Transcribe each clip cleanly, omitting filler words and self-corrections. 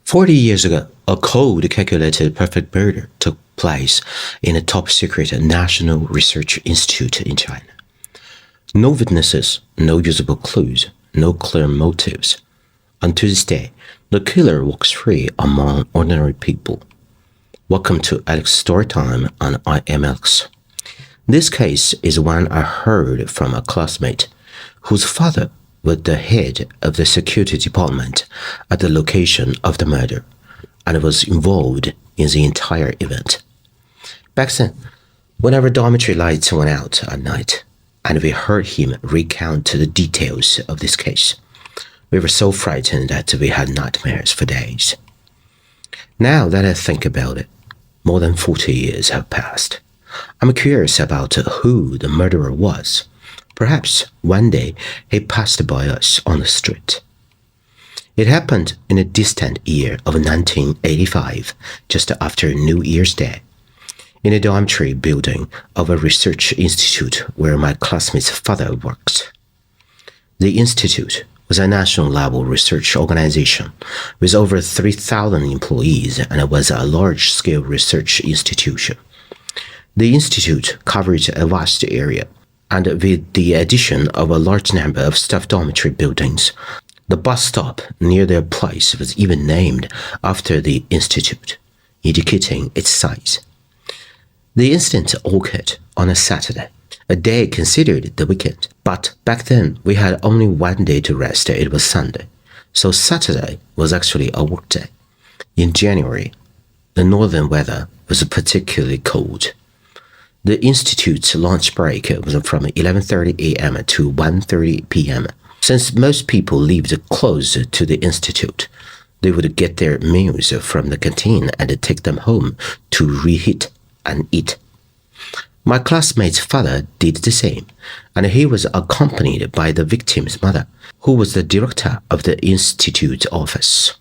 40 years ago, a cold calculated perfect murder took place in a top-secret National Research Institute in China. No witnesses, no usable clues, no clear motives. Until this day, the killer walks free among ordinary people. Welcome to Alex Storytime on I am Alex. This case is one I heard from a classmate whose father was the head of the security department at the location of the murder and was involved in the entire event. Back then, whenever dormitory lights went out at night and we heard him recount the details of this case, we were so frightened that we had nightmares for days. Now that I think about it, more than 40 years have passed. I'm curious about who the murderer was. Perhaps one day he passed by us on the street. It happened in a distant year of 1985, just after New Year's Day, in a dormitory building of a research institute where my classmate's father worked. The institute was a national-level research organization with over 3,000 employees and was a large-scale research institution. The institute covered a vast area, and with the addition of a large number of staff dormitory buildings, the bus stop near their place was even named after the institute, indicating its size. The incident occurred on a Saturday, a day considered the weekend, but back then we had only one day to rest. It was Sunday, so Saturday was actually a workday. In January, the northern weather was particularly cold. The institute's lunch break was from 11:30 a.m. to 1:30 p.m. Since most people lived close to the institute, they would get their meals from the canteen and take them home to reheat and eat. My classmate's father did the same, and he was accompanied by the victim's mother, who was the director of the institute office.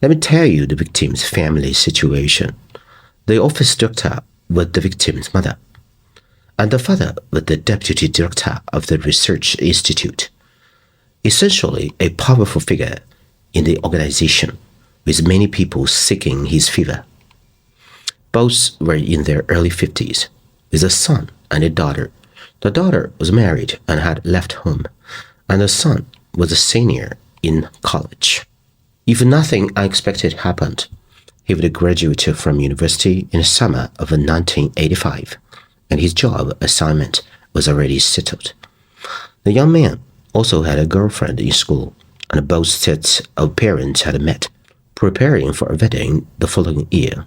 Let me tell you the victim's family situation. The office director was the victim's mother, and the father was the deputy director of the research institute, essentially a powerful figure in the organization, with many people seeking his favor. Both were in their early 50s, with a son and a daughter. The daughter was married and had left home, and the son was a senior in college. If nothing unexpected happened, he would graduate from university in the summer of 1985, and his job assignment was already settled. The young man also had a girlfriend in school, and both sets of parents had met, preparing for a wedding the following year.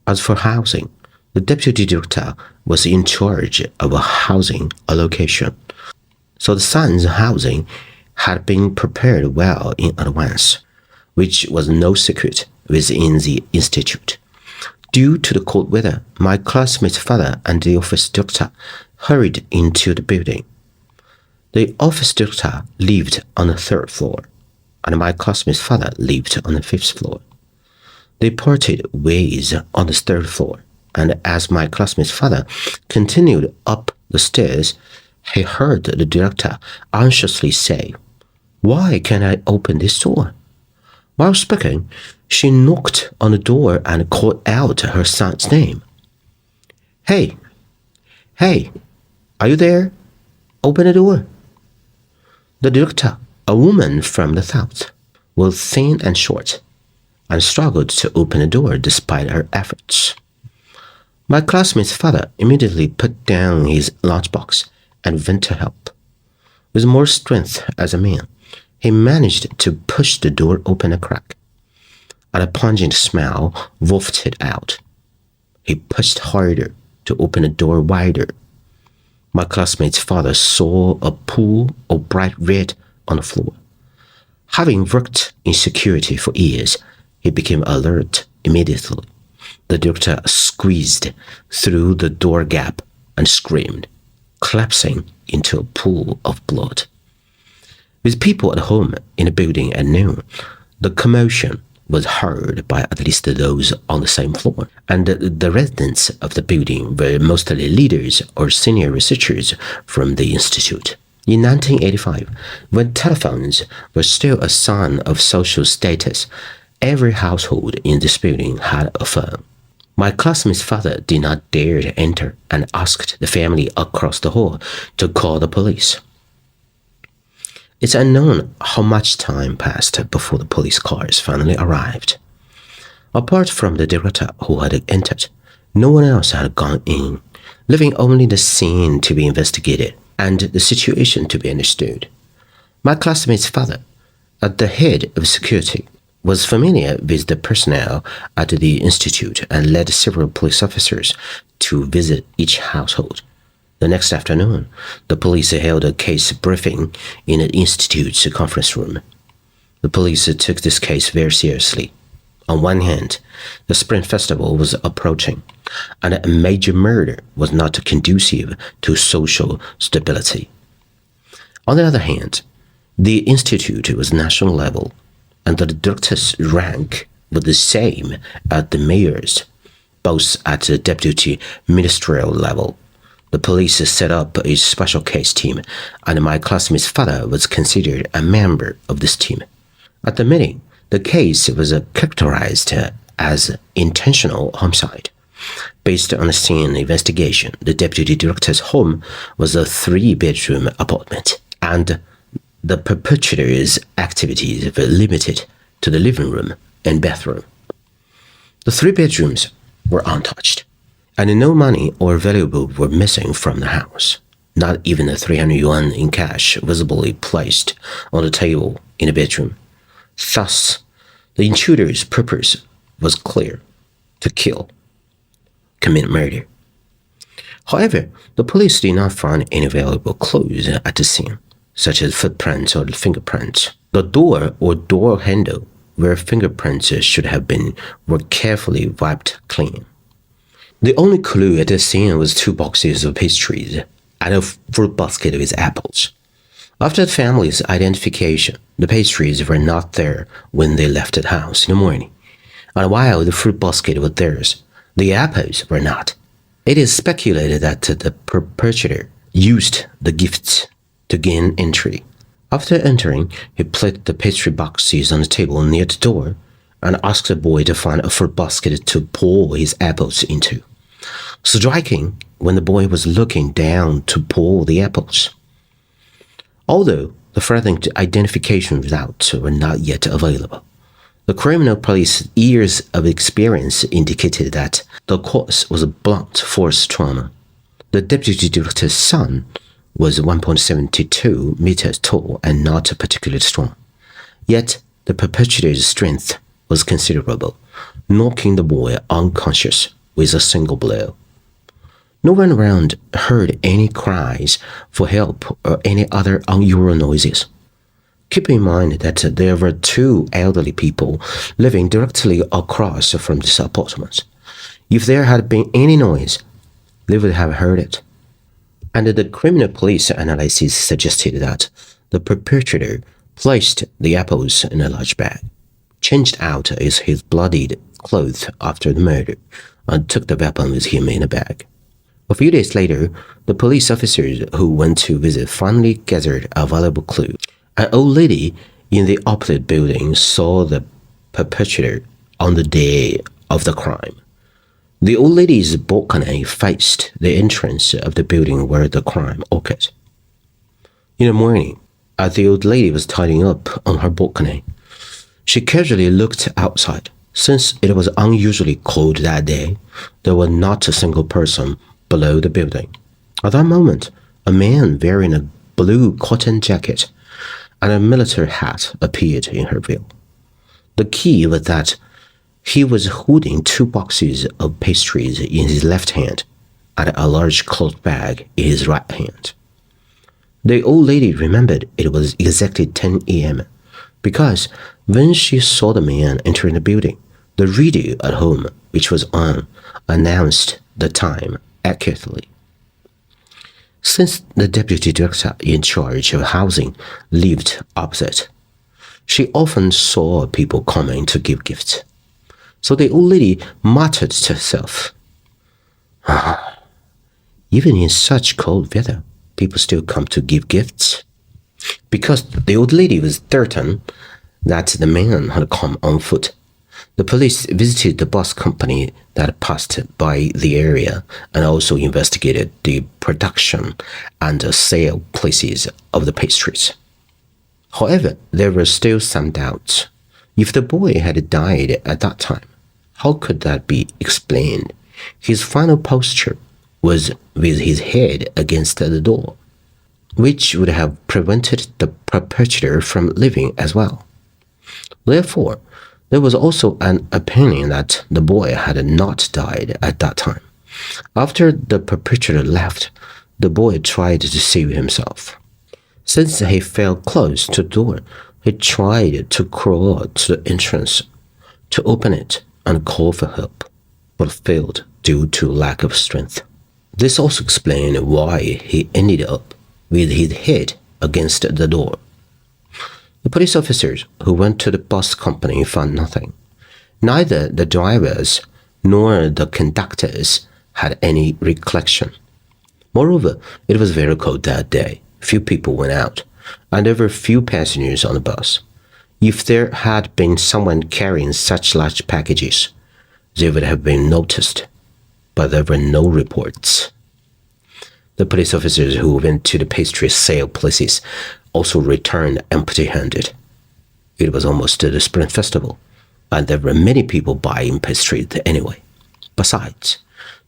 As for housing, the deputy director was in charge of a housing allocation, so the son's housing had been prepared well in advance, which was no secret within the institute. Due to the cold weather, my classmate's father and the office director hurried into the building. The office director lived on the 3rd floor, and my classmate's father lived on the 5th floor. They parted ways on the 3rd floor, and as my classmate's father continued up the stairs, he heard the director anxiously say, "Why can't I open this door?" While speaking, she knocked on the door and called out her son's name. Hey, are you there? Open the door." The director, a woman from the south, was thin and short, and struggled to open the door despite her efforts. My classmate's father immediately put down his lunchbox and went to help. With more strength as a man, he managed to push the door open a crack, and a pungent smell wafted out. He pushed harder to open the door wider. My classmate's father saw a pool of bright red on the floor. Having worked in security for years, he became alert immediately. The director squeezed through the door gap and screamed, collapsing into a pool of blood. With people at home in the building at noon, the commotion was heard by at least those on the same floor, and the residents of the building were mostly leaders or senior researchers from the institute. In 1985, when telephones were still a sign of social status, Every household in this building had a phone. My classmate's father did not dare to enter and asked the family across the hall to call the police. It's unknown how much time passed before the police cars finally arrived. Apart from the director who had entered, no one else had gone in, leaving only the scene to be investigated and the situation to be understood. My classmate's father, at the head of security, was familiar with the personnel at the institute and led several police officers to visit each household. The next afternoon, the police held a case briefing in the institute's conference room. The police took this case very seriously. On one hand, the Spring Festival was approaching, and a major murder was not conducive to social stability. On the other hand, the institute was national level, and the director's rank was the same as the mayor's, both at the deputy ministerial level. The police set up a special case team, and my classmate's father was considered a member of this team. At the meeting, the case was characterized as intentional homicide. Based on a scene investigation, the deputy director's home was a 3-bedroom apartment, and the perpetrator's activities were limited to the living room and bathroom. The 3 bedrooms were untouched, and no money or valuables were missing from the house. Not even the 300 yuan in cash visibly placed on the table in the bedroom. Thus, the intruder's purpose was clear: to kill, commit murder. However, the police did not find any valuable clues at the scene, such as footprints or fingerprints. The door or door handle where fingerprints should have been were carefully wiped clean. The only clue at the scene was 2 boxes of pastries and a fruit basket with apples. After the family's identification, the pastries were not there when they left the house in the morning, and while the fruit basket was theirs, the apples were not. It is speculated that the perpetrator used the gifts to gain entry. After entering, he placed the pastry boxes on the table near the door and asked the boy to find a fruit basket to pour his apples into, striking when the boy was looking down to pour the apples. Although the threatened identification results were not yet available, the criminal police's years of experience indicated that the cause was a blunt force trauma. The deputy director's son was 1.72 meters tall and not particularly strong. Yet the perpetrator's strength was considerable, knocking the boy unconscious with a single blow. No one around heard any cries for help or any other unusual noises. Keep in mind that there were 2 elderly people living directly across from this apartment. If there had been any noise, they would have heard it. And the criminal police analysis suggested that the perpetrator placed the apples in a large bag, changed out his bloodied clothes after the murder, and took the weapon with him in a bag. A few days later, the police officers who went to visit finally gathered a valuable clue. An old lady in the opposite building saw the perpetrator on the day of the crime. The old lady's balcony faced the entrance of the building where the crime occurred. In the morning, as the old lady was tidying up on her balcony, she casually looked outside. Since it was unusually cold that day, there was not a single person below the building. At that moment, a man wearing a blue cotton jacket and a military hat appeared in her view. The key was that he was holding 2 boxes of pastries in his left hand and a large cloth bag in his right hand. The old lady remembered it was exactly 10 a.m. because when she saw the man entering the building, the radio at home, which was on, announced the time accurately. Since the deputy director in charge of housing lived opposite, she often saw people coming to give gifts. So the old lady muttered to herself, even in such cold weather, people still come to give gifts. Because the old lady was certain that the man had come on foot, The police visited the bus company that passed by the area and also investigated the production and sale places of the pastries. However, there were still some doubts. If the boy had died at that time, how could that be explained? His final posture was with his head against the door, which would have prevented the perpetrator from leaving as well. Therefore, there was also an opinion that the boy had not died at that time. After the perpetrator left, the boy tried to save himself. Since he fell close to the door, he tried to crawl to the entrance to open it and call for help, but failed due to lack of strength. This also explained why he ended up with his head against the door. The police officers who went to the bus company found nothing. Neither the drivers nor the conductors had any recollection. Moreover, it was very cold that day. Few people went out, and there were few passengers on the bus. If there had been someone carrying such large packages, they would have been noticed, but there were no reports. The police officers who went to the pastry sale places also returned empty-handed. It was almost the Spring Festival, and there were many people buying pastries anyway. Besides,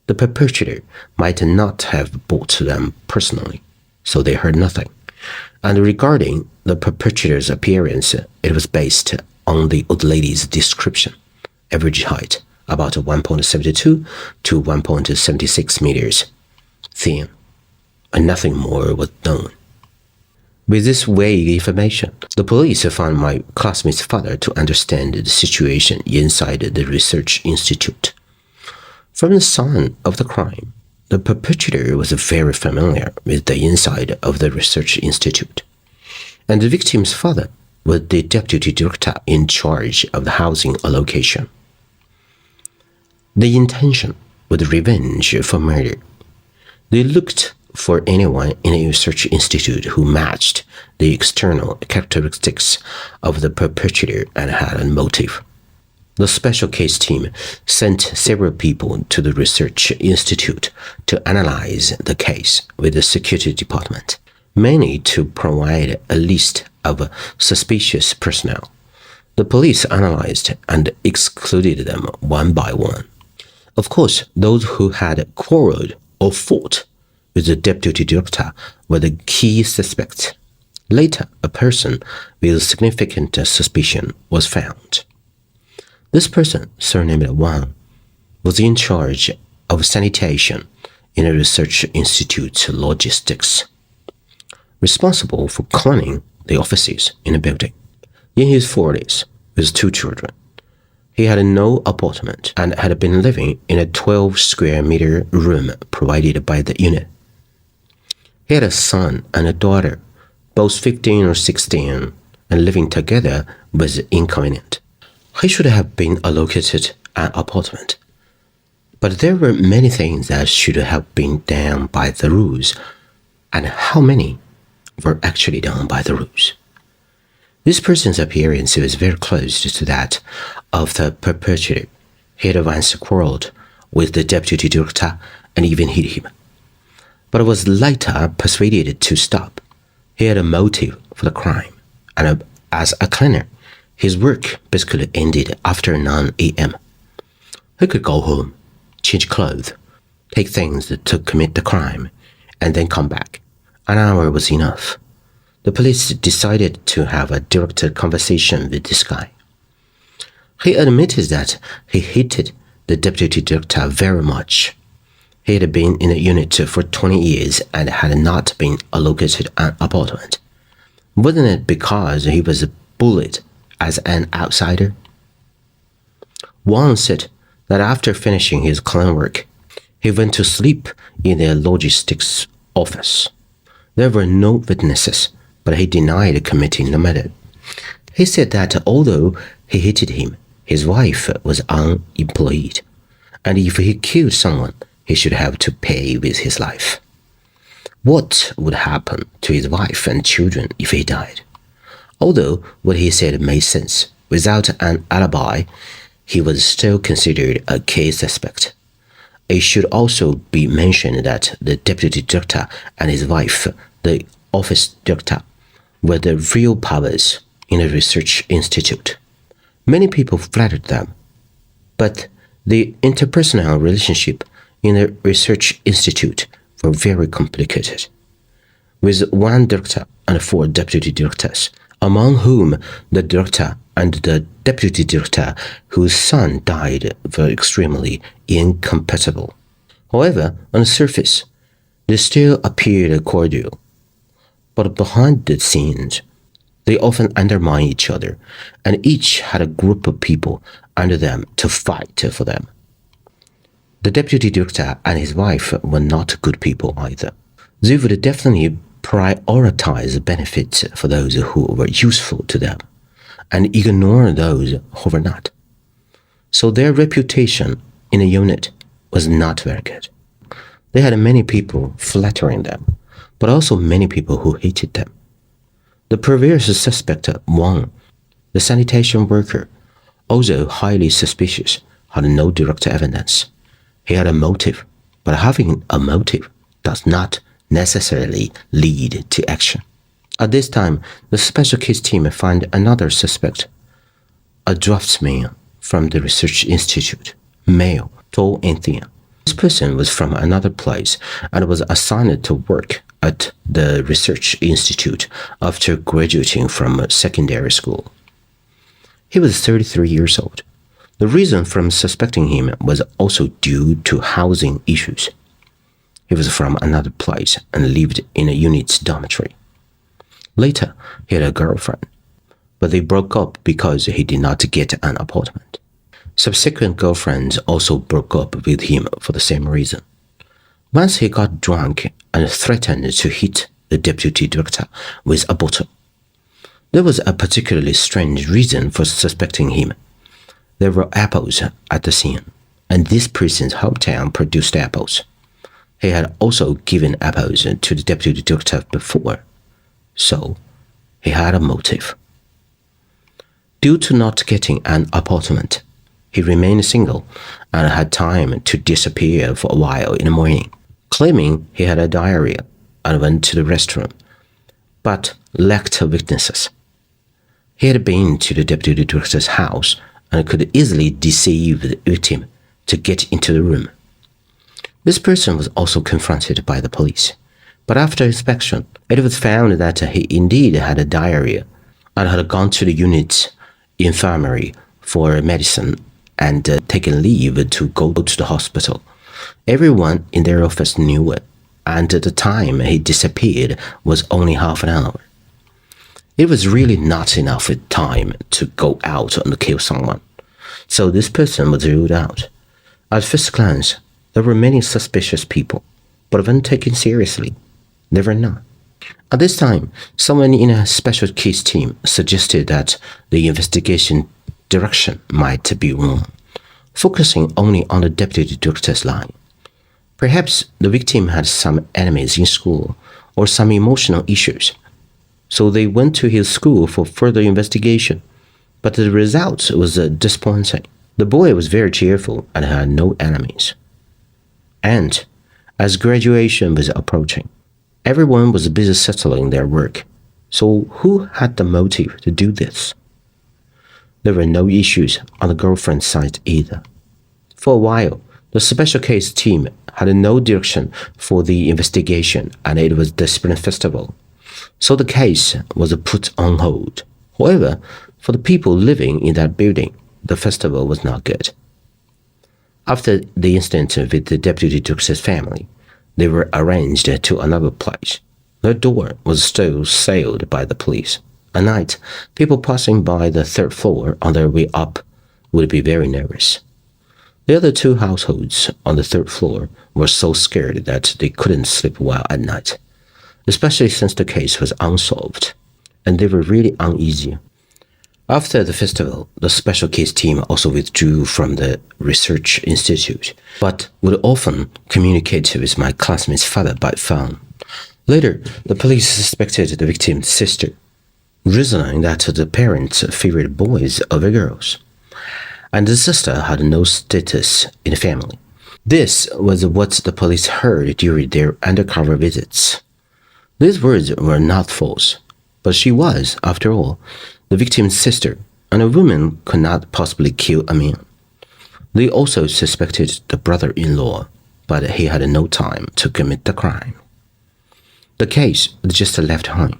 the perpetrator might not have bought them personally, so they heard nothing. And regarding the perpetrator's appearance, it was based on the old lady's description. Average height, about 1.72 to 1.76 meters. Thin, and nothing more was known. With this vague information, the police found my classmate's father to understand the situation inside the research institute. From the sign of the crime, the perpetrator was very familiar with the inside of the research institute, and the victim's father was the deputy director in charge of the housing allocation. The intention was revenge for murder. They looked for anyone in a research institute who matched the external characteristics of the perpetrator and had a motive. The special case team sent several people to the research institute to analyze the case with the security department, mainly to provide a list of suspicious personnel. The police analyzed and excluded them one by one. Of course, those who had quarreled or fought with the deputy director were the key suspects. Later, a person with significant suspicion was found. This person, surnamed Wang, was in charge of sanitation in a research institute's logistics, responsible for cleaning the offices in the building. In his 40s, with 2 children, he had no apartment and had been living in a 12-square-meter room provided by the unit. He had a son and a daughter, both 15 or 16, and living together was inconvenient. He should have been allocated an apartment. But there were many things that should have been done by the rules, and how many were actually done by the rules? This person's appearance was very close to that of the perpetrator. He had once quarreled with the deputy director and even hit him, but was later persuaded to stop. He had a motive for the crime, and as a cleaner, his work basically ended after 9 a.m. He could go home, change clothes, take things to commit the crime, and then come back. An hour was enough. The police decided to have a direct conversation with this guy. He admitted that he hated the deputy director very much. He had been in the unit for 20 years and had not been allocated an apartment. Wasn't it because he was bullied as an outsider? Wang said that after finishing his clean work, he went to sleep in the logistics office. There were no witnesses, but he denied committing the murder. He said that although he hated him, his wife was unemployed, and if he killed someone, he should have to pay with his life. What would happen to his wife and children if he died? Although what he said made sense, without an alibi, he was still considered a key suspect. It should also be mentioned that the deputy director and his wife, the office director, were the real powers in the research institute. Many people flattered them, but the interpersonal relationship in the research institute were very complicated, with one director and four deputy directors, among whom the director and the deputy director whose son died were extremely incompatible. However, on the surface, they still appeared cordial, but behind the scenes, they often undermined each other, and each had a group of people under them to fight for them. The deputy director and his wife were not good people either. They would definitely prioritize benefits for those who were useful to them and ignore those who were not. So their reputation in the unit was not very good. They had many people flattering them, but also many people who hated them. The previous suspect, Wang, the sanitation worker, although highly suspicious, had no direct evidence. He had a motive, but having a motive does not necessarily lead to action. At this time, the special case team found another suspect, a draftsman from the research institute, male, tall and thin. This person was from another place and was assigned to work at the research institute after graduating from secondary school. He was 33 years old. The reason for suspecting him was also due to housing issues. He was from another place and lived in a unit's dormitory. Later, he had a girlfriend, but they broke up because he did not get an apartment. Subsequent girlfriends also broke up with him for the same reason. Once he got drunk and threatened to hit the deputy director with a bottle. There was a particularly strange reason for suspecting him. There were apples at the scene, and this person's hometown produced apples. He had also given apples to the deputy director before, so he had a motive. Due to not getting an apartment, he remained single and had time to disappear for a while in the morning, claiming he had a diarrhea and went to the restroom, but lacked witnesses. He had been to the deputy director's house and could easily deceive the victim to get into the room. This person was also confronted by the police, but after inspection, it was found that he indeed had a diarrhea and had gone to the unit's infirmary for medicine and taken leave to go to the hospital. Everyone in their office knew it, and the time he disappeared was only half an hour. It was really not enough time to go out and kill someone, so this person was ruled out. At first glance, there were many suspicious people, but when taken seriously, there were none. At this time, someone in a special case team suggested that the investigation direction might be wrong, focusing only on the deputy director's line. Perhaps the victim had some enemies in school or some emotional issues, so they went to his school for further investigation, but the result was disappointing. The boy was very cheerful and had no enemies. And as graduation was approaching, everyone was busy settling their work, so who had the motive to do this? There were no issues on the girlfriend's side either. For a while, the special case team had no direction for the investigation and it was the Spring Festival, so the case was put on hold. However, for the people living in that building, the festival was not good. After the incident with the deputy director's family, they were arranged to another place. Their door was still sealed by the police. At night, people passing by the third floor on their way up would be very nervous. The other two households on the third floor were so scared that they couldn't sleep well at night, especially since the case was unsolved, and they were really uneasy. After the festival, the special case team also withdrew from the research institute, but would often communicate with my classmate's father by phone. Later, the police suspected the victim's sister, reasoning that the parents favored boys over girls. and the sister had no status in the family. This was what the police heard during their undercover visits. These words were not false, but she was, after all, the victim's sister, and a woman could not possibly kill a man. They also suspected the brother-in-law, but he had no time to commit the crime. The case was just left hung,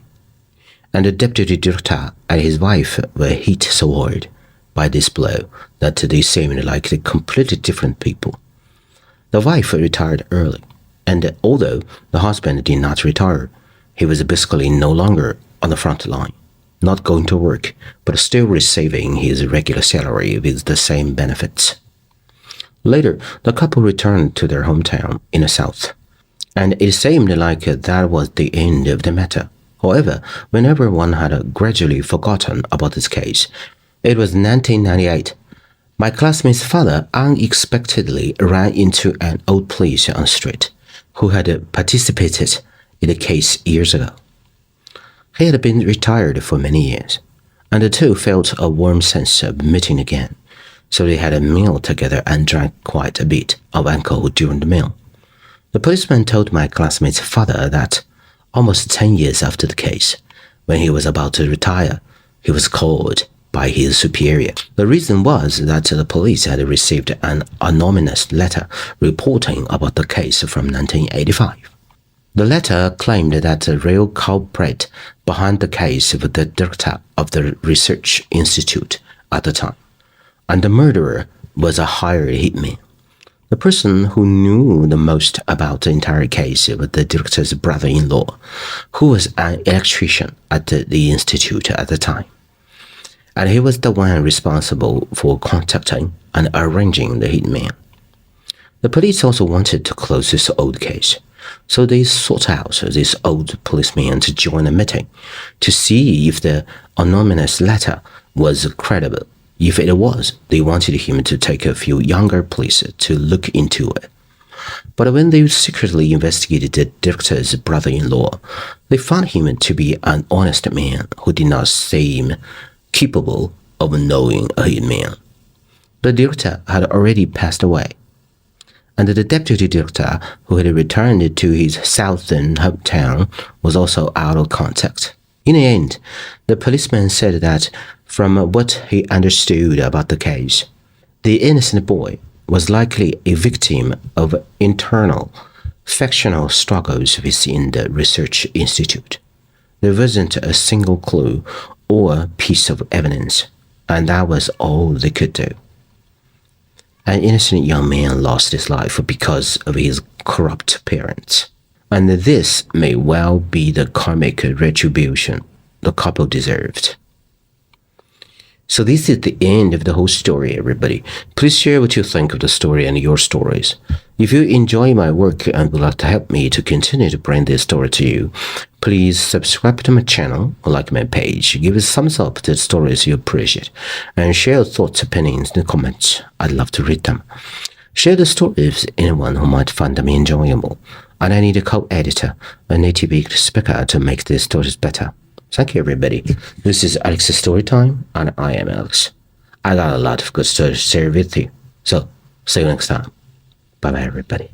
and the deputy director and his wife were hit so hard by this blow that they seemed like completely different people. The wife retired early, and although the husband did not retire, he was basically no longer on the front line, not going to work, but still receiving his regular salary with the same benefits. Later, the couple returned to their hometown in the south, and it seemed like that was the end of the matter. However, when everyone had gradually forgotten about this case, it was 1998. My classmate's father unexpectedly ran into an old police on the street who had participated in the case years ago. He had been retired for many years, and the two felt a warm sense of meeting again, so they had a meal together and drank quite a bit of alcohol during the meal. The policeman told my classmate's father that almost 10 years after the case, when he was about to retire, he was called by his superior. The reason was that the police had received an anonymous letter reporting about the case from 1985. The letter claimed that the real culprit behind the case was the director of the research institute at the time, and the murderer was a hired hitman. The person who knew the most about the entire case was the director's brother-in-law, who was an electrician at the institute at the time, and he was the one responsible for contacting and arranging the hitman. The police also wanted to close this old case, so they sought out this old policeman to join a meeting to see if the anonymous letter was credible. If it was, they wanted him to take a few younger police to look into it. But when they secretly investigated the director's brother-in-law, they found him to be an honest man who did not seem capable of knowing a hitman. The director had already passed away, and the deputy director, who had returned to his southern hometown, was also out of contact. In the end, the policeman said that from what he understood about the case, the innocent boy was likely a victim of internal, factional struggles within the research institute. There wasn't a single clue or piece of evidence, and that was all they could do. An innocent young man lost his life because of his corrupt parents, and this may well be the karmic retribution the couple deserved. So this is the end of the whole story, everybody. Please share what you think of the story and your stories. If you enjoy my work and would like to help me to continue to bring this story to you, please subscribe to my channel, like my page, give a thumbs up to the stories you appreciate, and share your thoughts, opinions in the comments. I'd love to read them. Share the stories with anyone who might find them enjoyable. And I need a co-editor, a native English speaker, to make these stories better. Thank you, everybody. This is Alex's story time, and I am Alex. I got a lot of good stories to share with you. So, see you next time. Bye-bye, everybody.